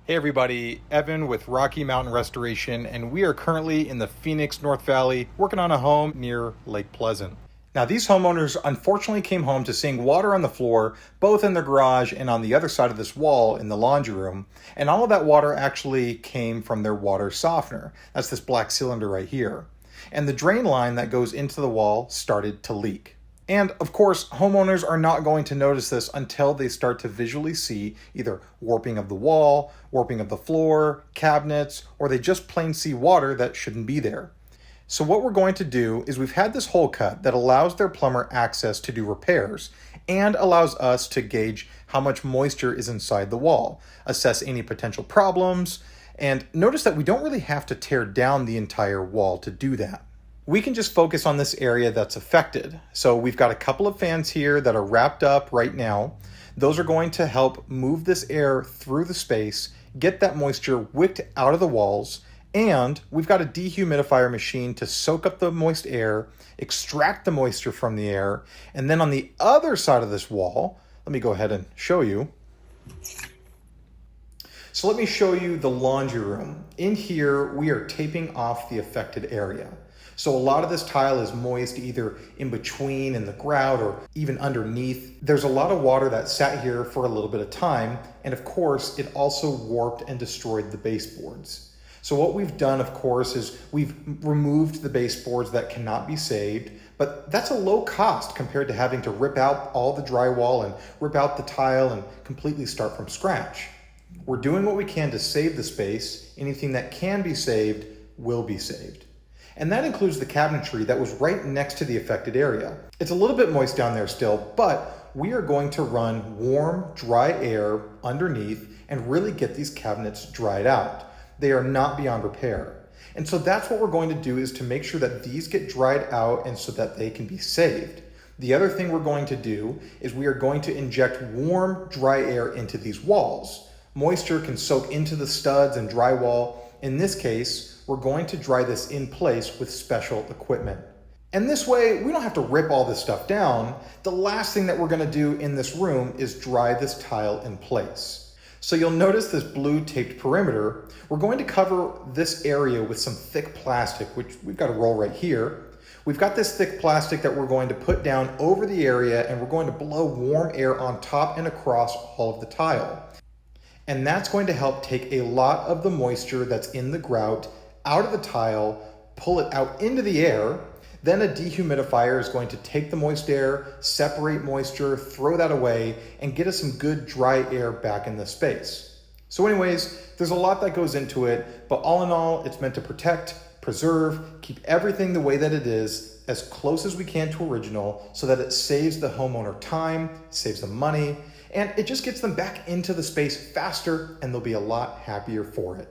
Hey everybody, Evan with Rocky Mountain Restoration, and we are currently in the Phoenix North Valley working on a home near Lake Pleasant. Now, these homeowners unfortunately came home to seeing water on the floor, both in their garage and on the other side of this wall in the laundry room, and all of that water actually came from their water softener. That's this black cylinder right here. And the drain line that goes into the wall started to leak. And of course, homeowners are not going to notice this until they start to visually see either warping of the wall, warping of the floor, cabinets, or they just plain see water that shouldn't be there. So what we're going to do is we've had this hole cut that allows their plumber access to do repairs and allows us to gauge how much moisture is inside the wall, assess any potential problems, and notice that we don't really have to tear down the entire wall to do that. We can just focus on this area that's affected. So we've got a couple of fans here that are wrapped up right now. Those are going to help move this air through the space, get that moisture wicked out of the walls, and we've got a dehumidifier machine to soak up the moist air, extract the moisture from the air, and then on the other side of this wall, let me go ahead and show you. So let me show you the laundry room. In here, we are taping off the affected area. So a lot of this tile is moist either in between in the grout or even underneath. There's a lot of water that sat here for a little bit of time. And of course, it also warped and destroyed the baseboards. So what we've done, of course, is we've removed the baseboards that cannot be saved, but that's a low cost compared to having to rip out all the drywall and rip out the tile and completely start from scratch. We're doing what we can to save the space. Anything that can be saved will be saved. And that includes the cabinetry that was right next to the affected area. It's a little bit moist down there still, but we are going to run warm, dry air underneath and really get these cabinets dried out. They are not beyond repair. And so that's what we're going to do, is to make sure that these get dried out and so that they can be saved. The other thing we're going to do is we are going to inject warm, dry air into these walls. Moisture can soak into the studs and drywall. In this case, we're going to dry this in place with special equipment. And this way, we don't have to rip all this stuff down. The last thing that we're gonna do in this room is dry this tile in place. So you'll notice this blue taped perimeter. We're going to cover this area with some thick plastic, which we've got a roll right here. We've got this thick plastic that we're going to put down over the area, and we're going to blow warm air on top and across all of the tile. And that's going to help take a lot of the moisture that's in the grout out of the tile, pull it out into the air. Then a dehumidifier is going to take the moist air, separate moisture, throw that away, and get us some good dry air back in the space. So anyways, there's a lot that goes into it, but all in all, it's meant to protect, preserve, keep everything the way that it is, as close as we can to original, so that it saves the homeowner time, saves them money, and it just gets them back into the space faster, and they'll be a lot happier for it.